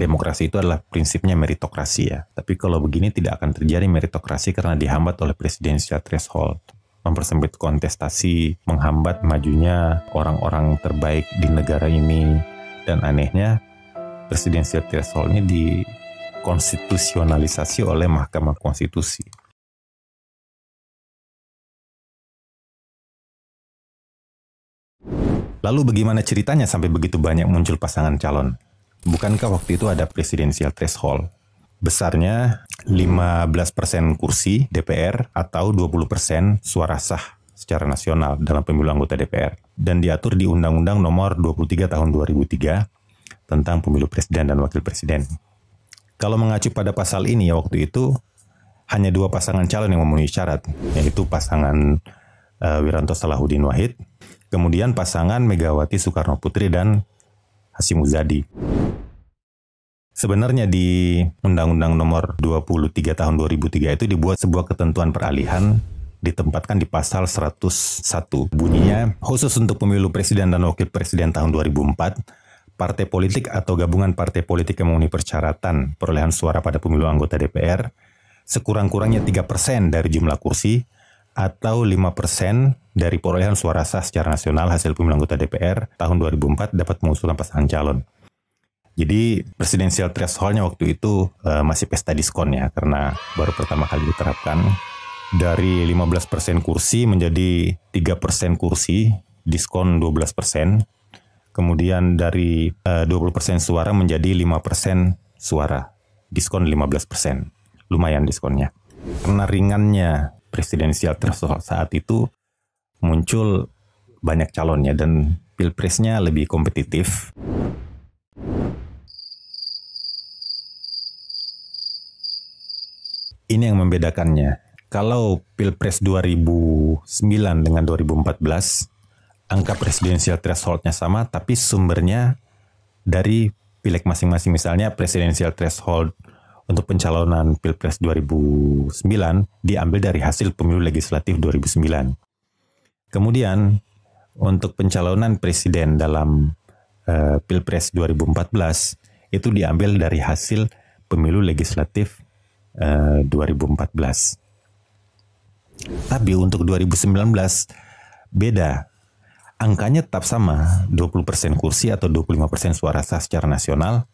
demokrasi itu adalah prinsipnya meritokrasi ya. Tapi kalau begini tidak akan terjadi meritokrasi karena dihambat oleh presidensial threshold. Mempersempit kontestasi, menghambat majunya orang-orang terbaik di negara ini. Dan anehnya, presidensial threshold ini dikonstitusionalisasi oleh Mahkamah Konstitusi. Lalu bagaimana ceritanya sampai begitu banyak muncul pasangan calon? Bukankah waktu itu ada presidensial threshold? Besarnya 15% kursi DPR atau 20% suara sah secara nasional dalam pemilu anggota DPR. Dan diatur di Undang-Undang Nomor 23 Tahun 2003 tentang pemilu presiden dan wakil presiden. Kalau mengacu pada pasal ini ya waktu itu hanya 2 pasangan calon yang memenuhi syarat, yaitu pasangan Wiranto Salahuddin Wahid, kemudian pasangan Megawati Soekarno Putri dan Hasyim Muzadi. Sebenarnya di Undang-Undang Nomor 23 Tahun 2003 itu dibuat sebuah ketentuan peralihan ditempatkan di pasal 101. Bunyinya, khusus untuk pemilu presiden dan wakil presiden tahun 2004, partai politik atau gabungan partai politik yang memenuhi persyaratan perolehan suara pada pemilu anggota DPR sekurang-kurangnya 3% dari jumlah kursi atau 5% dari perolehan suara sah secara nasional hasil pemilu anggota DPR tahun 2004 dapat mengusulkan pasangan calon. Jadi presidensial threshold-nya waktu itu masih pesta diskon ya, karena baru pertama kali diterapkan. Dari 15% kursi menjadi 3% kursi, diskon 12%. Kemudian dari 20% suara menjadi 5% suara, diskon 15%. Lumayan diskonnya. Karena ringannya presidensial threshold saat itu muncul banyak calonnya dan pilpresnya lebih kompetitif. Ini yang membedakannya. Kalau Pilpres 2009 dengan 2014, angka presidensial threshold-nya sama, tapi sumbernya dari pileg masing-masing. Misalnya presidensial threshold untuk pencalonan Pilpres 2009 diambil dari hasil pemilu legislatif 2009. Kemudian untuk pencalonan presiden dalam Pilpres 2014 itu diambil dari hasil pemilu legislatif 2014. Tapi untuk 2019 beda. Angkanya tetap sama, 20% kursi atau 25% suara sah secara nasional.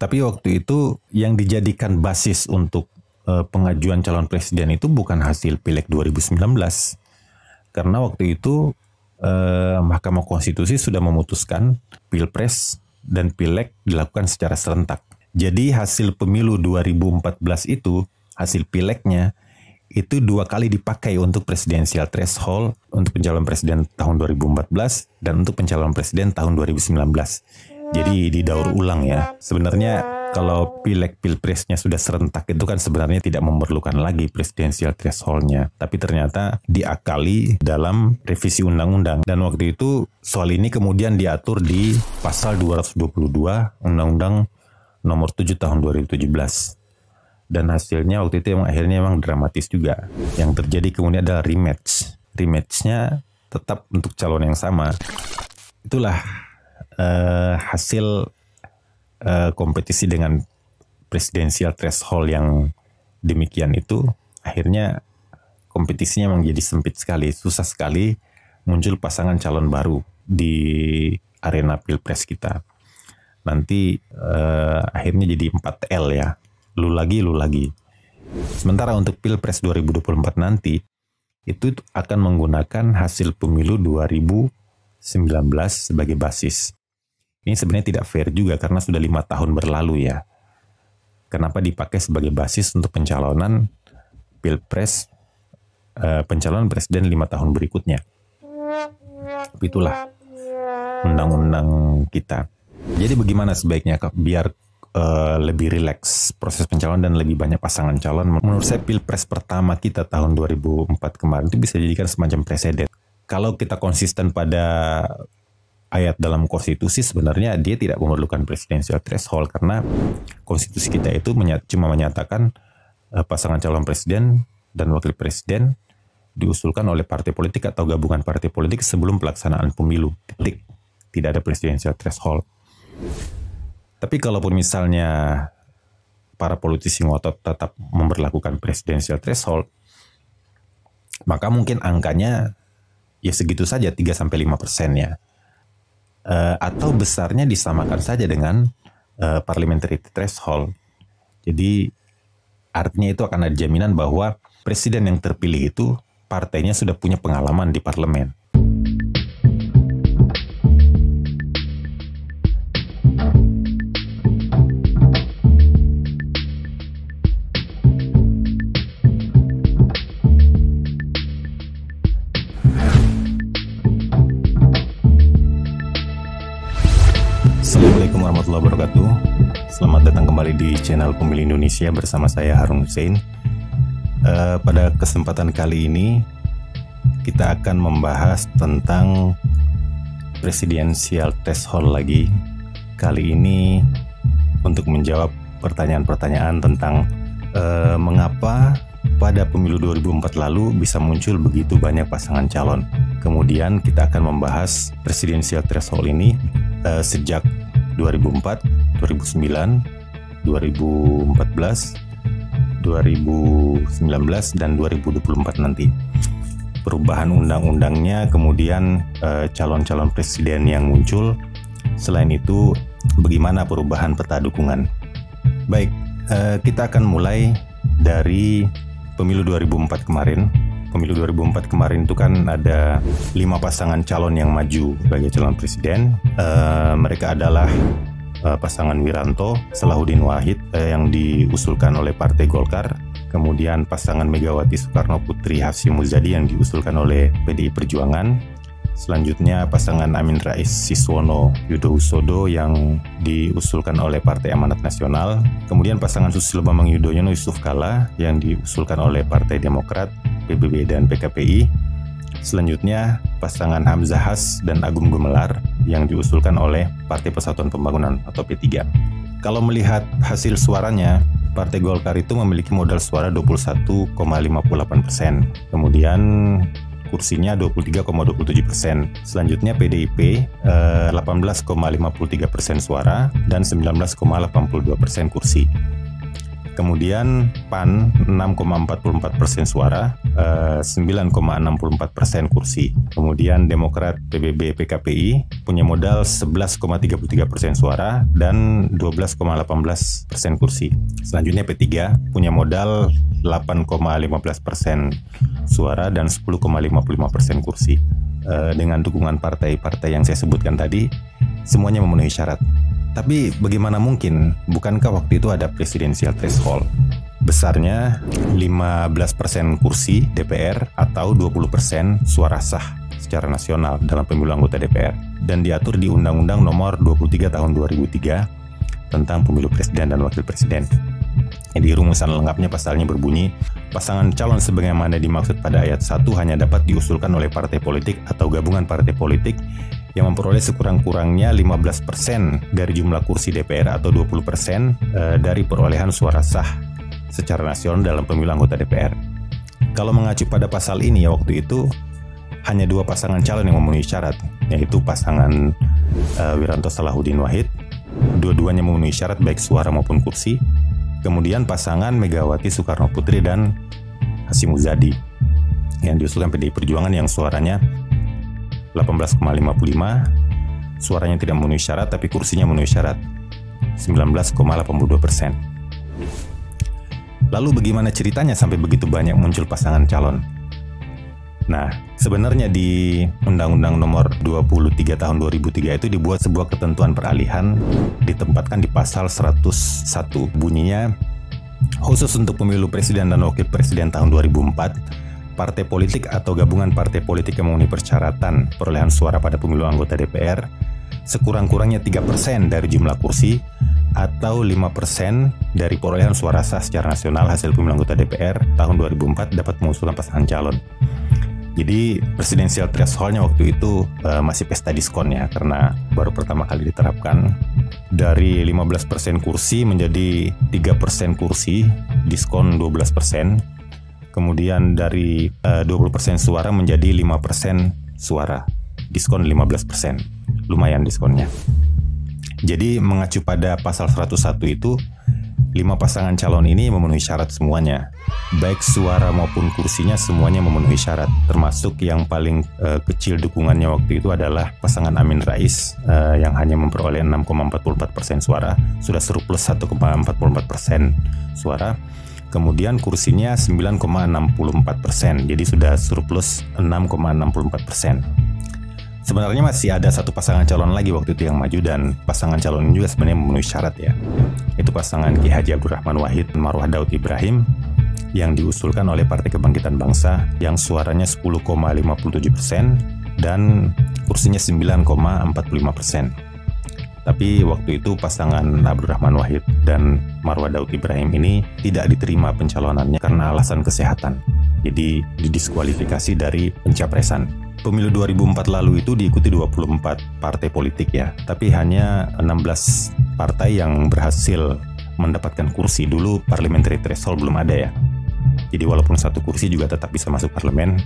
Tapi waktu itu yang dijadikan basis untuk pengajuan calon presiden itu bukan hasil Pileg 2019. Karena waktu itu Mahkamah Konstitusi sudah memutuskan Pilpres dan Pileg dilakukan secara serentak. Jadi hasil pemilu 2014 itu, hasil Pilegnya, itu 2 kali dipakai untuk presidensial threshold untuk pencalonan presiden tahun 2014 dan untuk pencalonan presiden tahun 2019. Jadi didaur ulang ya. Sebenarnya kalau Pileg Pilpresnya sudah serentak itu kan sebenarnya tidak memerlukan lagi presidensial threshold-nya. Tapi ternyata diakali dalam revisi undang-undang. Dan waktu itu soal ini kemudian diatur di pasal 222 Undang-Undang Nomor 7 Tahun 2017. Dan hasilnya waktu itu akhirnya memang dramatis juga. Yang terjadi kemudian adalah rematch. Rematch-nya tetap untuk calon yang sama. Itulah hasil kompetisi dengan presidensial threshold yang demikian itu. Akhirnya kompetisinya memang jadi sempit sekali. Susah sekali muncul pasangan calon baru di arena Pilpres kita. Nanti akhirnya jadi 4L ya. Lu lagi. Sementara untuk Pilpres 2024 nanti, itu akan menggunakan hasil pemilu 2019 sebagai basis. Ini sebenarnya tidak fair juga karena sudah 5 tahun berlalu ya. Kenapa dipakai sebagai basis untuk pencalonan Pilpres, pencalonan presiden 5 tahun berikutnya. Itulah undang-undang kita. Jadi bagaimana sebaiknya biar lebih rileks proses pencalonan dan lebih banyak pasangan calon? Menurut saya Pilpres pertama kita tahun 2004 kemarin itu bisa dijadikan semacam presiden. Kalau kita konsisten pada ayat dalam konstitusi, sebenarnya dia tidak memerlukan presidensial threshold karena konstitusi kita itu cuma menyatakan pasangan calon presiden dan wakil presiden diusulkan oleh partai politik atau gabungan partai politik sebelum pelaksanaan pemilu. Titik. Tidak ada presidensial threshold. Tapi kalaupun misalnya para politisi ngotot tetap memberlakukan presidensial threshold, maka mungkin angkanya ya segitu saja 3-5% ya. Atau besarnya disamakan saja dengan parliamentary threshold. Jadi artinya itu akan ada jaminan bahwa presiden yang terpilih itu partainya sudah punya pengalaman di parlemen. Assalamualaikum warahmatullahi wabarakatuh. Selamat datang kembali di channel Pemilih Indonesia bersama saya Harun Hussein. Pada kesempatan kali ini kita akan membahas tentang presidensial threshold lagi. Kali ini untuk menjawab pertanyaan-pertanyaan tentang mengapa pada pemilu 2004 lalu bisa muncul begitu banyak pasangan calon. Kemudian kita akan membahas presidensial threshold ini sejak 2004, 2009, 2014, 2019, dan 2024 nanti. Perubahan undang-undangnya, kemudian calon-calon presiden yang muncul. Selain itu, bagaimana perubahan peta dukungan. Baik, kita akan mulai dari pemilu 2004 kemarin. Pemilu 2004 kemarin itu kan ada 5 pasangan calon yang maju sebagai calon presiden. Mereka adalah pasangan Wiranto, Salahuddin Wahid yang diusulkan oleh Partai Golkar. Kemudian pasangan Megawati Soekarno Putri Hasyim Muzadi yang diusulkan oleh PDI Perjuangan. Selanjutnya pasangan Amin Rais Siswono Yudhoyono yang diusulkan oleh Partai Amanat Nasional. Kemudian pasangan Susilo Bambang Yudhoyono Yusuf Kala yang diusulkan oleh Partai Demokrat, PBB, dan PKPI. Selanjutnya pasangan Hamzah Has dan Agung Gumelar yang diusulkan oleh Partai Persatuan Pembangunan atau P3. Kalau melihat hasil suaranya, Partai Golkar itu memiliki modal suara 21,58%. Kemudian kursinya 23,27%. Selanjutnya PDIP 18,53% suara dan 19,82% kursi. Kemudian PAN 6,44% suara, 9,64% kursi. Kemudian Demokrat, PBB, PKPI punya modal 11,33% suara dan 12,18% kursi. Selanjutnya P3 punya modal 8,15% suara dan 10,55% kursi. Dengan dukungan partai-partai yang saya sebutkan tadi, semuanya memenuhi syarat. Tapi bagaimana mungkin? Bukankah waktu itu ada presidensial threshold? Besarnya 15% kursi DPR atau 20% suara sah secara nasional dalam pemilu anggota DPR. Dan diatur di Undang-Undang Nomor 23 Tahun 2003 tentang Pemilu Presiden dan Wakil Presiden. Jadi rumusan lengkapnya pasalnya berbunyi, pasangan calon sebagaimana dimaksud pada ayat 1 hanya dapat diusulkan oleh partai politik atau gabungan partai politik yang memperoleh sekurang-kurangnya 15% dari jumlah kursi DPR atau 20% dari perolehan suara sah secara nasional dalam pemilu anggota DPR. Kalau mengacu pada pasal ini ya waktu itu hanya 2 pasangan calon yang memenuhi syarat, yaitu pasangan Wiranto Salahuddin Wahid. Dua-duanya memenuhi syarat baik suara maupun kursi. Kemudian pasangan Megawati Soekarno Putri dan Hasyim Muzadi yang diusulkan PDI Perjuangan yang suaranya 18,55, suaranya tidak memenuhi syarat tapi kursinya memenuhi syarat 19,82%. Lalu bagaimana ceritanya sampai begitu banyak muncul pasangan calon? Nah, sebenarnya di Undang-Undang Nomor 23 Tahun 2003 itu dibuat sebuah ketentuan peralihan ditempatkan di pasal 101. Bunyinya, khusus untuk pemilu presiden dan wakil presiden tahun 2004, partai politik atau gabungan partai politik yang memenuhi persyaratan perolehan suara pada pemilu anggota DPR sekurang-kurangnya 3% dari jumlah kursi atau 5% dari perolehan suara sah secara nasional hasil pemilu anggota DPR tahun 2004 dapat mengusulkan pasangan calon. Jadi presidensial threshold-nya waktu itu masih pesta diskon ya, karena baru pertama kali diterapkan. Dari 15% kursi menjadi 3% kursi, diskon 12%. Kemudian dari 20% suara menjadi 5% suara, diskon 15%. Lumayan diskonnya. Jadi mengacu pada pasal 101 itu, 5 pasangan calon ini memenuhi syarat semuanya. Baik suara maupun kursinya semuanya memenuhi syarat. Termasuk yang paling kecil dukungannya waktu itu adalah pasangan Amin Rais yang hanya memperoleh 6,44% suara. Sudah surplus 1,44% suara. Kemudian kursinya 9,64%. Jadi sudah surplus 6,64%. Sebenarnya masih ada satu pasangan calon lagi waktu itu yang maju, dan pasangan calon ini juga sebenarnya memenuhi syarat ya. Itu pasangan Ki Haji Abdurrahman Wahid Marwah Daud Ibrahim yang diusulkan oleh Partai Kebangkitan Bangsa yang suaranya 10,57% dan kursinya 9,45%. Tapi waktu itu pasangan Abdurrahman Wahid dan Marwah Daud Ibrahim ini tidak diterima pencalonannya karena alasan kesehatan. Jadi didiskualifikasi dari pencapresan. Pemilu 2004 lalu itu diikuti 24 partai politik ya, tapi hanya 16 partai yang berhasil mendapatkan kursi. Dulu parliamentary threshold belum ada ya. Jadi walaupun satu kursi juga tetap bisa masuk parlemen.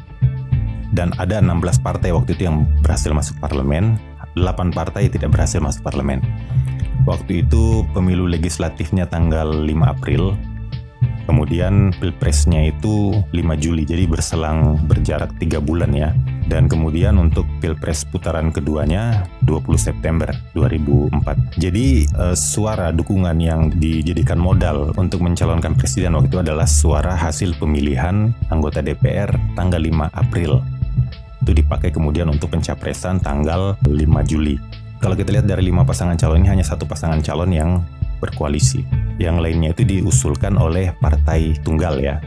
Dan ada 16 partai waktu itu yang berhasil masuk parlemen, 8 partai tidak berhasil masuk parlemen. Waktu itu pemilu legislatifnya tanggal 5 April. Kemudian pilpresnya itu 5 Juli, jadi berselang berjarak 3 bulan ya. Dan kemudian untuk pilpres putaran keduanya 20 September 2004. Jadi suara dukungan yang dijadikan modal untuk mencalonkan presiden waktu itu adalah suara hasil pemilihan anggota DPR tanggal 5 April. Itu dipakai kemudian untuk pencapresan tanggal 5 Juli. Kalau kita lihat dari 5 pasangan calon ini hanya satu pasangan calon yang berkoalisi. Yang lainnya itu diusulkan oleh partai tunggal ya.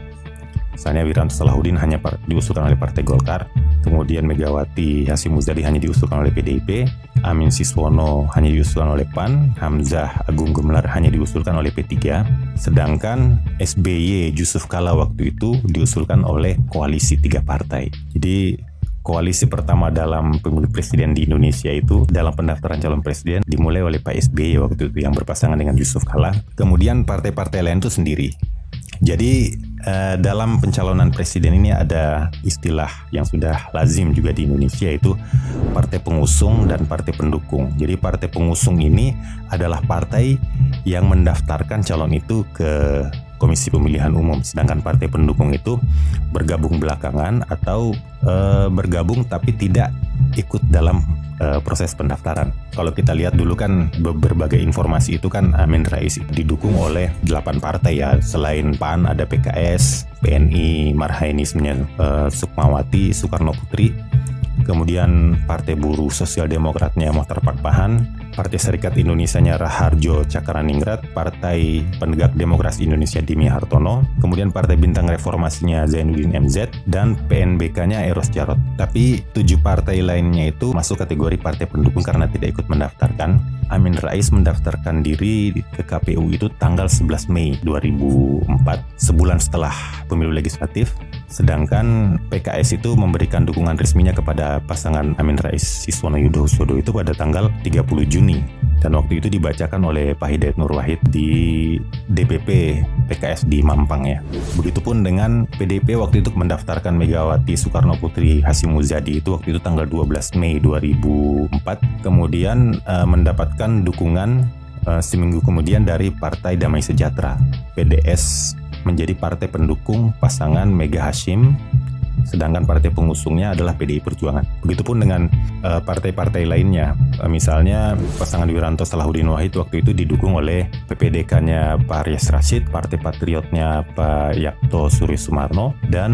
Misalnya Wiranto Salahuddin hanya diusulkan oleh Partai Golkar, kemudian Megawati Hasyim Muzadi hanya diusulkan oleh PDIP, Amin Siswono hanya diusulkan oleh PAN, Hamzah Agung Gumelar hanya diusulkan oleh P3, sedangkan SBY Yusuf Kala waktu itu diusulkan oleh koalisi 3 partai. Jadi koalisi pertama dalam pemilu presiden di Indonesia itu dalam pendaftaran calon presiden dimulai oleh Pak SBY waktu itu yang berpasangan dengan Yusuf Kala. Kemudian partai-partai lain itu sendiri. Jadi dalam pencalonan presiden ini ada istilah yang sudah lazim juga di Indonesia, yaitu partai pengusung dan partai pendukung. Jadi partai pengusung ini adalah partai yang mendaftarkan calon itu ke Komisi Pemilihan Umum, sedangkan partai pendukung itu bergabung belakangan atau bergabung tapi tidak ikut dalam proses pendaftaran. Kalau kita lihat dulu kan berbagai informasi itu kan Amin Rais didukung oleh 8 partai ya. Selain PAN ada PKS, PNI, Marhaeni Sukmawati, Soekarno Putri, kemudian Partai Buruh Sosial Demokratnya Mohtar Pakpahan, Partai Serikat Indonesianya Raharjo Cakraningrat, Partai Penegak Demokrasi Indonesia Dimi Hartono, kemudian Partai Bintang Reformasinya Zainuddin MZ, dan PNBK-nya Eros Jarot. Tapi 7 partai lainnya itu masuk kategori partai pendukung karena tidak ikut mendaftarkan. Amin Rais mendaftarkan diri ke KPU itu tanggal 11 Mei 2004, sebulan setelah pemilu legislatif. Sedangkan PKS itu memberikan dukungan resminya kepada pasangan Amin Rais Siswono Yudhoyono itu pada tanggal 30 Juni. Dan waktu itu dibacakan oleh Pak Hidayat Nur Wahid di DPP PKS di Mampang ya. Begitupun dengan PDIP waktu itu mendaftarkan Megawati Soekarno Putri Hasyim Muzadi itu waktu itu tanggal 12 Mei 2004. Kemudian mendapatkan dukungan seminggu kemudian dari Partai Damai Sejahtera, PDS, menjadi partai pendukung pasangan Mega Hasyim, sedangkan partai pengusungnya adalah PDI Perjuangan. Begitupun dengan partai-partai lainnya. Misalnya pasangan Wiranto Salahuddin Wahid waktu itu didukung oleh PPDK-nya Pak Aryas Rashid, Partai Patriotnya Pak Yakto Suri Sumarno, dan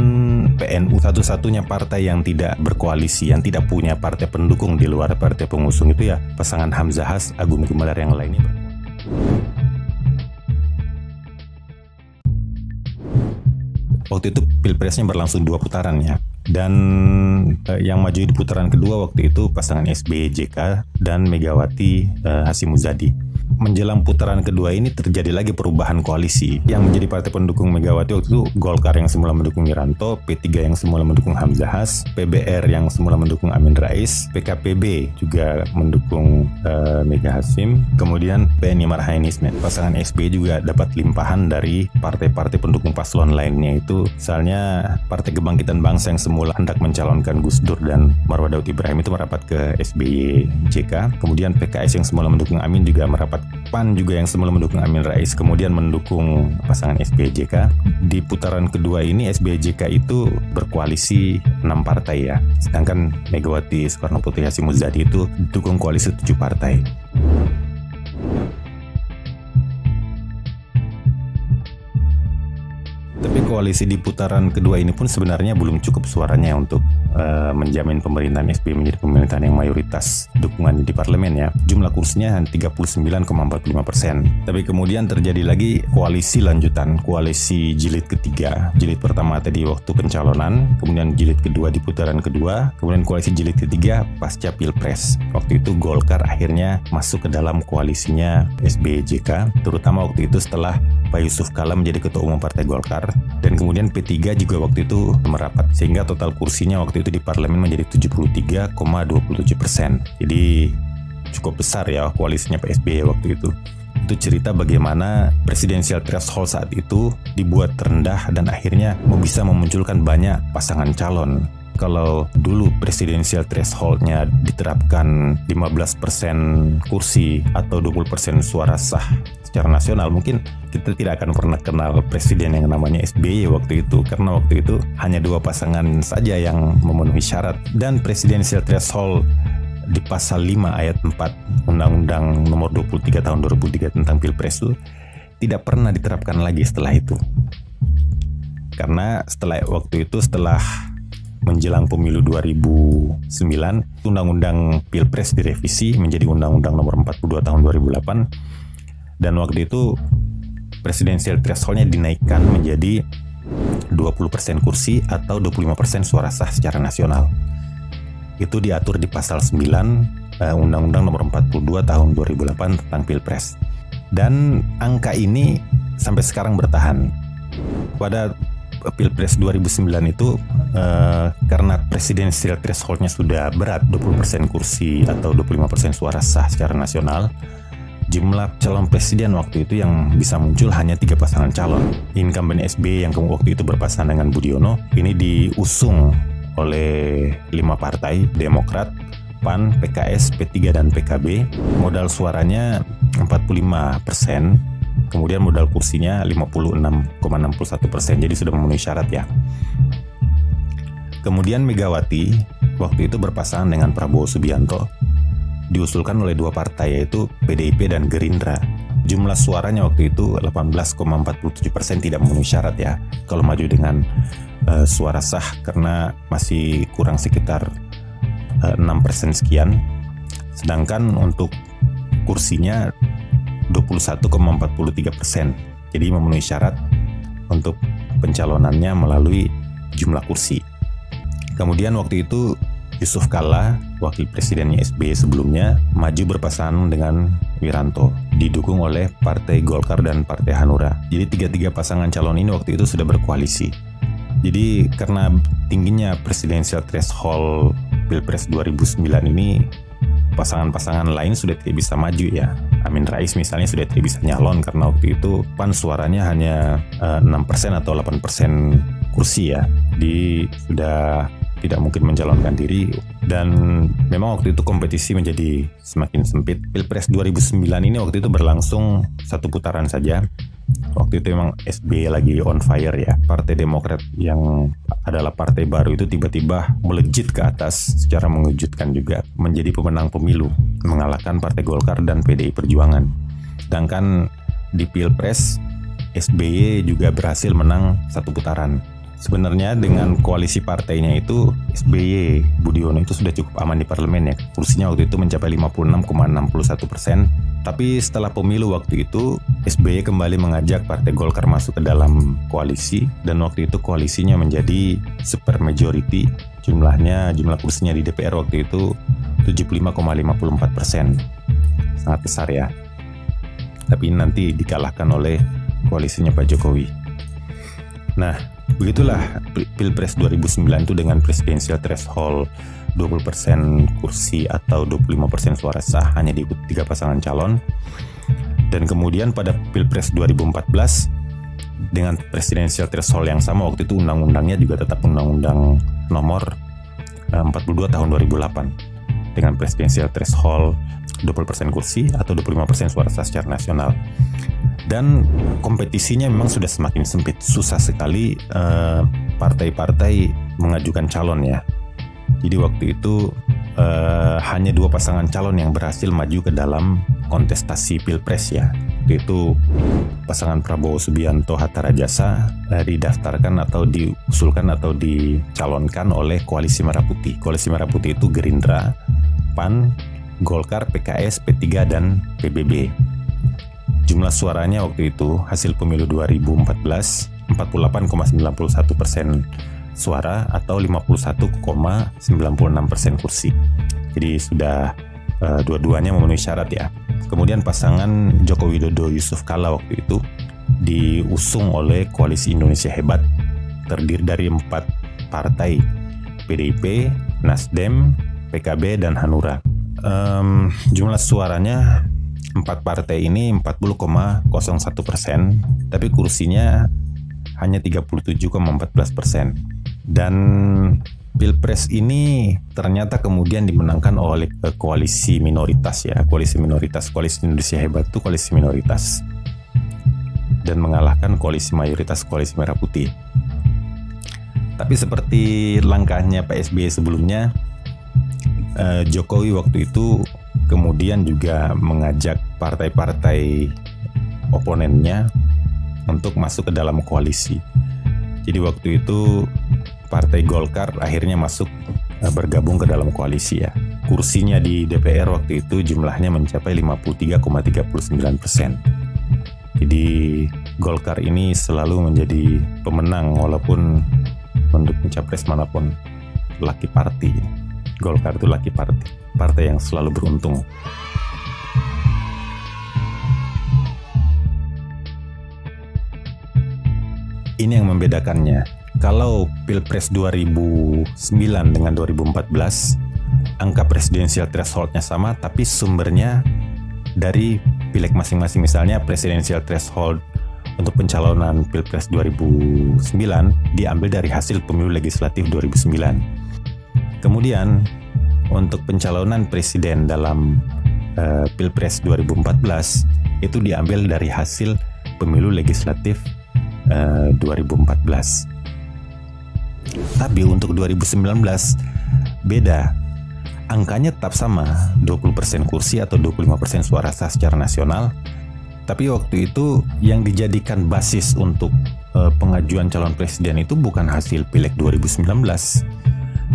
PNU. Satu-satunya partai yang tidak berkoalisi, yang tidak punya partai pendukung di luar partai pengusung itu ya pasangan Hamzah Agung Gumelar, yang lainnya. Waktu itu pilpresnya berlangsung 2 putaran ya. Dan yang maju di putaran kedua waktu itu pasangan SBY JK dan Megawati Hasyim Muzadi. menjelang putaran kedua ini terjadi lagi perubahan koalisi. Yang menjadi partai pendukung Megawati waktu itu Golkar yang semula mendukung Wiranto, P3 yang semula mendukung Hamzahas, PBR yang semula mendukung Amin Rais, PKPB juga mendukung Mega Hasyim, kemudian PNI Marhain Ismet. Pasangan SBY juga dapat limpahan dari partai-partai pendukung paslon lainnya, itu misalnya Partai Kebangkitan Bangsa yang semula hendak mencalonkan Gus Dur dan Marwah Daud Ibrahim itu merapat ke SBY JK, kemudian PKS yang semula mendukung Amin juga merapat, PAN juga yang semula mendukung Amin Rais kemudian mendukung pasangan SBY JK. Di putaran kedua ini SBY JK itu berkoalisi 6 partai ya, sedangkan Megawati Soekarno Putri Hasyim Muzadi itu dukung koalisi 7 partai. Tapi koalisi di putaran kedua ini pun sebenarnya belum cukup suaranya untuk menjamin pemerintahan SBY menjadi pemerintahan yang mayoritas dukungan di parlemen ya. Jumlah kursinya 39,45%. Tapi kemudian terjadi lagi koalisi lanjutan, koalisi jilid ketiga. Jilid pertama tadi waktu pencalonan, kemudian jilid kedua di putaran kedua, kemudian koalisi jilid ketiga pasca Pilpres. Waktu itu Golkar akhirnya masuk ke dalam koalisinya SBY JK, terutama waktu itu setelah Pak Yusuf Kalla menjadi ketua umum Partai Golkar, dan kemudian P3 juga waktu itu merapat, sehingga total kursinya waktu itu di parlemen menjadi 73,27%. Jadi cukup besar ya koalisinya Pak SBY waktu itu. Itu cerita bagaimana presidensial threshold saat itu dibuat terendah dan akhirnya bisa memunculkan banyak pasangan calon. Kalau dulu presidensial threshold-nya diterapkan 15% kursi atau 20% suara sah secara nasional, mungkin kita tidak akan pernah kenal presiden yang namanya SBY waktu itu, karena waktu itu hanya 2 pasangan saja yang memenuhi syarat. Dan presidensial threshold di pasal 5 ayat 4 Undang-Undang nomor 23 tahun 2003 tentang Pilpres itu tidak pernah diterapkan lagi setelah itu. Karena setelah menjelang pemilu 2009, Undang-Undang Pilpres direvisi menjadi Undang-Undang nomor 42 tahun 2008, dan waktu itu presidensial threshold-nya dinaikkan menjadi 20% kursi atau 25% suara sah secara nasional. Itu diatur di pasal 9 Undang-Undang nomor 42 tahun 2008 tentang Pilpres. Dan angka ini sampai sekarang bertahan. Pada Pilpres 2009 itu karena presidensial threshold-nya sudah berat, 20% kursi atau 25% suara sah secara nasional, jumlah calon presiden waktu itu yang bisa muncul hanya 3 pasangan calon. Incumbent SBY yang waktu itu berpasangan dengan Budiono ini diusung oleh 5 partai, Demokrat, PAN, PKS, P3 dan PKB. Modal suaranya 45%. Kemudian modal kursinya 56,61%, jadi sudah memenuhi syarat ya. Kemudian Megawati waktu itu berpasangan dengan Prabowo Subianto, diusulkan oleh 2 partai yaitu PDIP dan Gerindra. Jumlah suaranya waktu itu 18,47%, tidak memenuhi syarat ya kalau maju dengan suara sah, karena masih kurang sekitar 6% sekian. Sedangkan untuk kursinya 21,43%, jadi memenuhi syarat untuk pencalonannya melalui jumlah kursi. Kemudian waktu itu Yusuf Kalla, wakil presidennya SBY sebelumnya, maju berpasangan dengan Wiranto, didukung oleh Partai Golkar dan Partai Hanura. Jadi 3 pasangan calon ini waktu itu sudah berkoalisi. Jadi karena tingginya presidensial threshold Pilpres 2009 ini, pasangan-pasangan lain sudah tidak bisa maju ya. Amin Rais misalnya sudah tidak bisa nyalon karena waktu itu PAN suaranya hanya 6% atau 8% kursi ya. Jadi sudah tidak mungkin mencalonkan diri, dan memang waktu itu kompetisi menjadi semakin sempit. Pilpres 2009 ini waktu itu berlangsung 1 putaran saja. Waktu itu memang SBY lagi on fire ya. Partai Demokrat yang adalah partai baru itu tiba-tiba melejit ke atas secara mengejutkan juga, menjadi pemenang pemilu, mengalahkan Partai Golkar dan PDI Perjuangan. Sedangkan di Pilpres SBY juga berhasil menang 1 putaran. Sebenarnya dengan koalisi partainya itu SBY Budiono itu sudah cukup aman di parlemen ya. Kursinya waktu itu mencapai 56,61%. Tapi setelah pemilu waktu itu SBY kembali mengajak Partai Golkar masuk ke dalam koalisi, dan waktu itu koalisinya menjadi super majority. Jumlah kursinya di DPR waktu itu 75,54%. Sangat besar ya. tapi nanti dikalahkan oleh koalisinya Pak Jokowi. Nah, begitulah Pilpres 2009 itu dengan presidensial threshold 20% kursi atau 25% suara sah hanya diikuti 3 pasangan calon. Dan kemudian pada Pilpres 2014 dengan presidensial threshold yang sama, waktu itu undang-undangnya juga tetap Undang-Undang Nomor 42 tahun 2008 dengan presidensial threshold 20% kursi atau 25% suara sah secara nasional. Dan kompetisinya memang sudah semakin sempit, susah sekali partai-partai mengajukan calon ya. Jadi waktu itu hanya 2 pasangan calon yang berhasil maju ke dalam kontestasi Pilpres ya. Itu pasangan Prabowo Subianto Hatta Rajasa didaftarkan atau diusulkan atau dicalonkan oleh Koalisi Merah Putih. Koalisi Merah Putih itu Gerindra, PAN, Golkar, PKS, P3 dan PBB. Jumlah suaranya waktu itu hasil pemilu 2014 48,91% suara atau 51,96% kursi. Jadi sudah dua-duanya memenuhi syarat ya. Kemudian pasangan Joko Widodo Yusuf Kala waktu itu diusung oleh Koalisi Indonesia Hebat, terdiri dari 4 partai, PDIP, Nasdem, PKB, dan Hanura. Jumlah suaranya 4 partai ini 40,01%, tapi kursinya hanya 37,14%. Dan Pilpres ini ternyata kemudian dimenangkan oleh koalisi minoritas ya, koalisi Indonesia Hebat itu koalisi minoritas, dan mengalahkan koalisi mayoritas, Koalisi Merah Putih. Tapi seperti langkahnya Pak SBY sebelumnya, Jokowi waktu itu kemudian juga mengajak partai-partai oponennya untuk masuk ke dalam koalisi. Jadi waktu itu Partai Golkar akhirnya masuk bergabung ke dalam koalisi ya. Kursinya di DPR waktu itu jumlahnya mencapai 53,39%. Jadi Golkar ini selalu menjadi pemenang walaupun untuk capres manapun lucky party. Golkar itu lucky party, partai yang selalu beruntung. Ini yang membedakannya. Kalau Pilpres 2009 dengan 2014, angka presidensial threshold-nya sama, tapi sumbernya dari pileg masing-masing. Misalnya presidensial threshold untuk pencalonan Pilpres 2009 diambil dari hasil pemilu legislatif 2009. Kemudian untuk pencalonan presiden dalam Pilpres 2014 itu diambil dari hasil pemilu legislatif 2014. Tapi untuk 2019 beda. Angkanya tetap sama, 20% kursi atau 25% suara sah secara nasional. Tapi waktu itu yang dijadikan basis untuk pengajuan calon presiden itu bukan hasil Pileg 2019.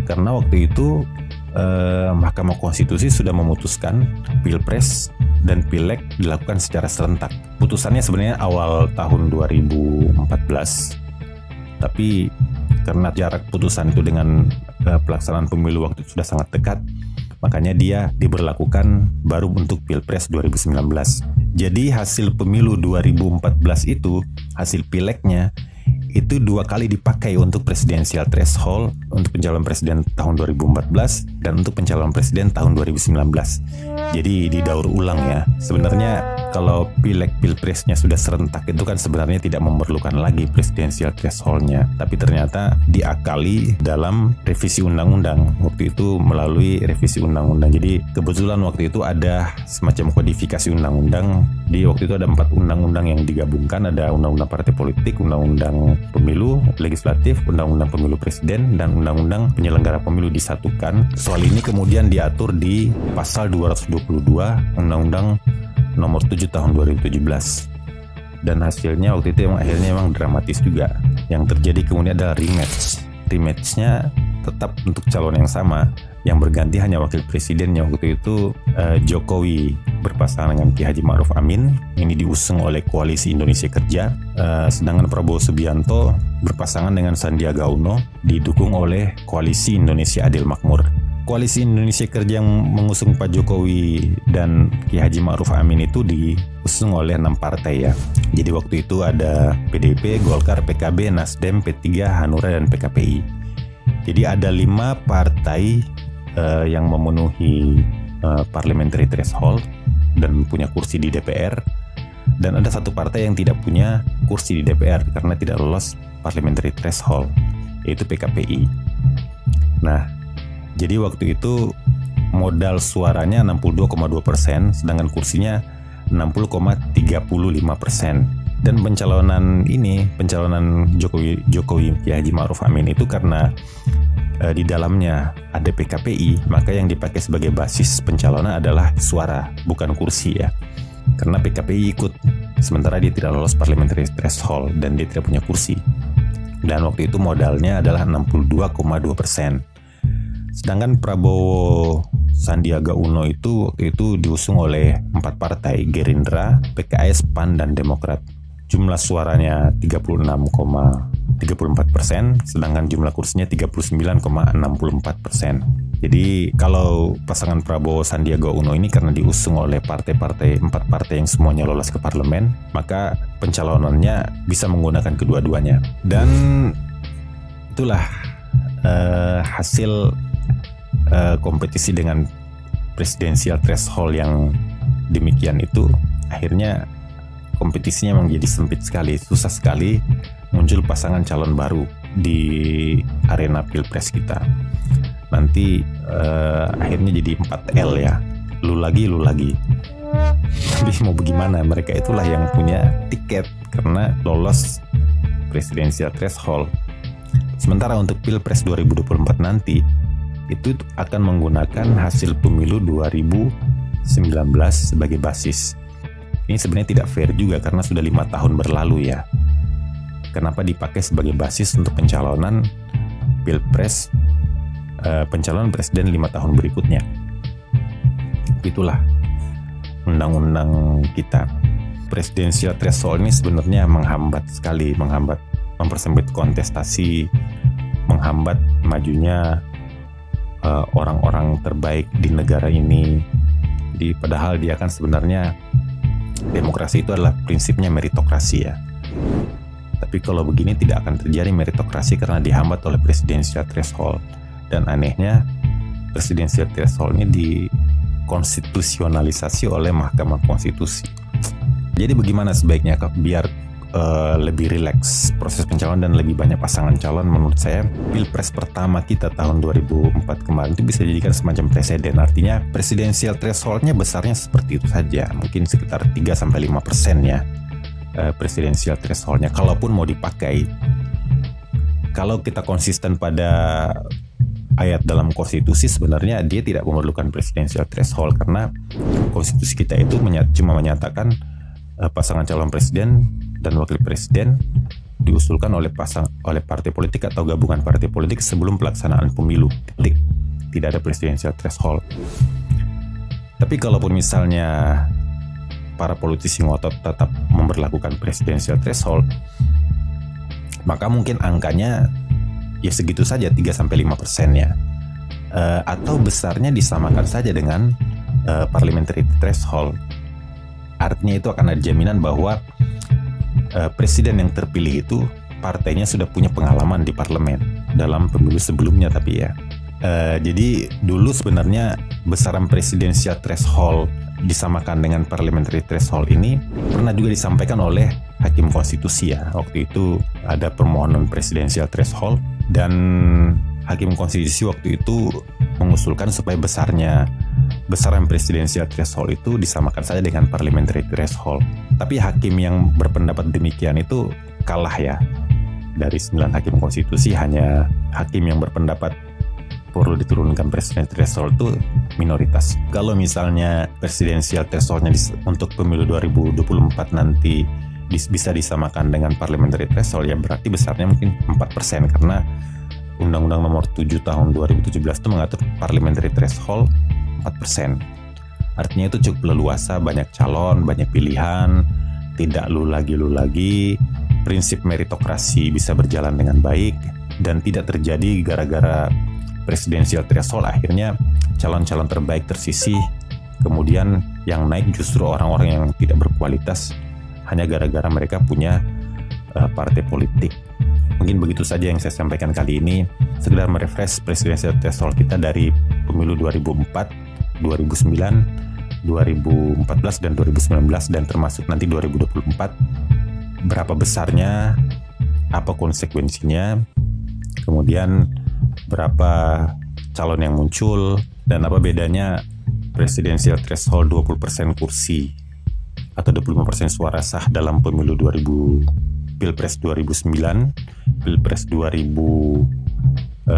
Karena waktu itu Mahkamah Konstitusi sudah memutuskan Pilpres dan Pileg dilakukan secara serentak. Putusannya sebenarnya awal tahun 2014. Tapi karena jarak putusan itu dengan pelaksanaan pemilu waktu itu sudah sangat dekat, makanya dia diberlakukan baru untuk Pilpres 2019. Jadi hasil pemilu 2014 itu, hasil pilegnya itu 2 kali dipakai untuk presidensial threshold untuk pencalonan presiden tahun 2014 dan untuk pencalonan presiden tahun 2019. Jadi didaur ulang ya. Sebenarnya kalau pileg pilpresnya sudah serentak itu kan sebenarnya tidak memerlukan lagi presidensial threshold-nya. Tapi ternyata diakali dalam revisi undang-undang. Waktu itu melalui revisi undang-undang. Jadi kebetulan waktu itu ada semacam kodifikasi undang-undang. Di waktu itu ada 4 undang-undang yang digabungkan. Ada undang-undang partai politik, undang-undang pemilu legislatif, undang-undang pemilu presiden, dan undang-undang penyelenggara pemilu disatukan. Soal ini kemudian diatur di pasal 222 Undang-Undang Nomor 7 tahun 2017. Dan hasilnya waktu itu emang dramatis juga. Yang terjadi kemudian adalah rematch. Rematchnya tetap untuk calon yang sama. Yang berganti hanya wakil presidennya waktu itu Jokowi berpasangan dengan Ki Haji Ma'ruf Amin. Ini diusung oleh Koalisi Indonesia Kerja. Sedangkan Prabowo Subianto berpasangan dengan Sandiaga Uno didukung oleh Koalisi Indonesia Adil Makmur. Koalisi Indonesia Kerja yang mengusung Pak Jokowi dan Ki Haji Ma'ruf Amin itu diusung oleh 6 partai ya. Jadi waktu itu ada PDIP, Golkar, PKB, Nasdem, P3, Hanura, dan PKPI. Jadi ada 5 partai yang memenuhi parliamentary threshold dan punya kursi di DPR. Dan ada 1 partai yang tidak punya kursi di DPR karena tidak lolos parliamentary threshold, yaitu PKPI. Nah, jadi waktu itu modal suaranya 62,2%, sedangkan kursinya 60,35%. Dan pencalonan Jokowi Ki Haji Ma'ruf Amin itu karena di dalamnya ada PKPI, maka yang dipakai sebagai basis pencalonan adalah suara, bukan kursi ya. Karena PKPI ikut, sementara dia tidak lolos parliamentary threshold dan dia tidak punya kursi. Dan waktu itu modalnya adalah 62,2%. Sedangkan Prabowo Sandiaga Uno itu waktu itu diusung oleh 4 partai, Gerindra, PKS, PAN, dan Demokrat. Jumlah suaranya 36,34%, sedangkan jumlah kursinya 39,64%. Jadi kalau pasangan Prabowo Sandiaga Uno ini karena diusung oleh 4 partai yang semuanya lolos ke parlemen, maka pencalonannya bisa menggunakan kedua-duanya. Dan itulah hasil kompetisi dengan presidensial threshold yang demikian itu. Akhirnya kompetisinya menjadi sempit sekali, susah sekali muncul pasangan calon baru di arena pilpres kita. Nanti akhirnya jadi 4L ya, lu lagi. Tapi mau bagaimana, mereka itulah yang punya tiket karena lolos presidensial threshold. Sementara untuk pilpres 2024 nanti itu akan menggunakan hasil pemilu 2019 sebagai basis. Ini sebenarnya tidak fair juga karena sudah 5 tahun berlalu ya. Kenapa dipakai sebagai basis untuk pencalonan pilpres, pencalonan presiden 5 tahun berikutnya? Itulah undang-undang kita. Presidensial threshold ini sebenarnya menghambat sekali, mempersempit kontestasi, menghambat majunya orang-orang terbaik di negara ini. Jadi padahal dia kan sebenarnya demokrasi itu adalah prinsipnya meritokrasi ya. Tapi kalau begini tidak akan terjadi meritokrasi karena dihambat oleh presidensial threshold. Dan anehnya presidensial threshold ini dikonstitusionalisasi oleh Mahkamah Konstitusi. Jadi bagaimana sebaiknya biar lebih rileks proses pencalonan dan lebih banyak pasangan calon? Menurut saya pilpres pertama kita tahun 2004 kemarin itu bisa dijadikan semacam presiden. Artinya presidensial thresholdnya besarnya seperti itu saja, mungkin sekitar 3-5% ya presidensial thresholdnya. Kalaupun mau dipakai, kalau kita konsisten pada ayat dalam konstitusi, sebenarnya dia tidak memerlukan presidensial threshold karena konstitusi kita itu cuma menyatakan pasangan calon presiden dan wakil presiden diusulkan oleh partai politik atau gabungan partai politik sebelum pelaksanaan pemilu. Titik. Tidak ada presidensial threshold. Tapi kalaupun misalnya para politisi ngotot tetap memberlakukan presidensial threshold, maka mungkin angkanya ya segitu saja, 3-5% ya. Atau besarnya disamakan saja dengan parliamentary threshold. Artinya itu akan ada jaminan bahwa presiden yang terpilih itu partainya sudah punya pengalaman di parlemen dalam pemilu sebelumnya. Tapi ya jadi dulu sebenarnya besaran presidensial threshold disamakan dengan parliamentary threshold ini pernah juga disampaikan oleh Hakim Konstitusi ya. Waktu itu ada permohonan presidensial threshold dan Hakim Konstitusi waktu itu mengusulkan supaya besaran presidensial threshold itu disamakan saja dengan parliamentary threshold. Tapi hakim yang berpendapat demikian itu kalah ya. Dari 9 hakim konstitusi, hanya hakim yang berpendapat perlu diturunkan presidensial threshold itu minoritas. Kalau misalnya presidensial thresholdnya untuk pemilu 2024 nanti bisa disamakan dengan parliamentary threshold, ya berarti besarnya mungkin 4% karena Undang-Undang Nomor 7 Tahun 2017 itu mengatur parliamentary threshold 4%. Artinya itu cukup leluasa, banyak calon, banyak pilihan, tidak lu lagi, prinsip meritokrasi bisa berjalan dengan baik dan tidak terjadi gara-gara presidensial threshold, akhirnya calon-calon terbaik tersisih, kemudian yang naik justru orang-orang yang tidak berkualitas hanya gara-gara mereka punya partai politik. Mungkin begitu saja yang saya sampaikan kali ini, sekedar merefresh presidensial threshold kita dari pemilu 2004, 2009, 2014 dan 2019 dan termasuk nanti 2024. Berapa besarnya, apa konsekuensinya, kemudian berapa calon yang muncul, dan apa bedanya presidensial threshold 20% kursi atau 25% suara sah dalam pemilu Pilpres 2009, Pilpres 2014,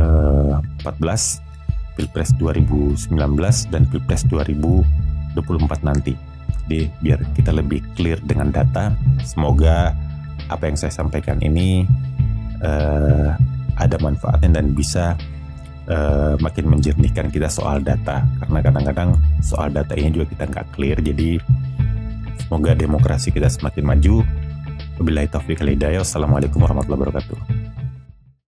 Pilpres 2019, dan Pilpres 2024 nanti. Jadi biar kita lebih clear dengan data, semoga apa yang saya sampaikan ini ada manfaatnya dan bisa makin menjernihkan kita soal data, karena kadang-kadang soal data ini juga kita nggak clear. Jadi semoga demokrasi kita semakin maju. Wabillahi taufiq wal hidayah. Wassalamualaikum warahmatullahi wabarakatuh.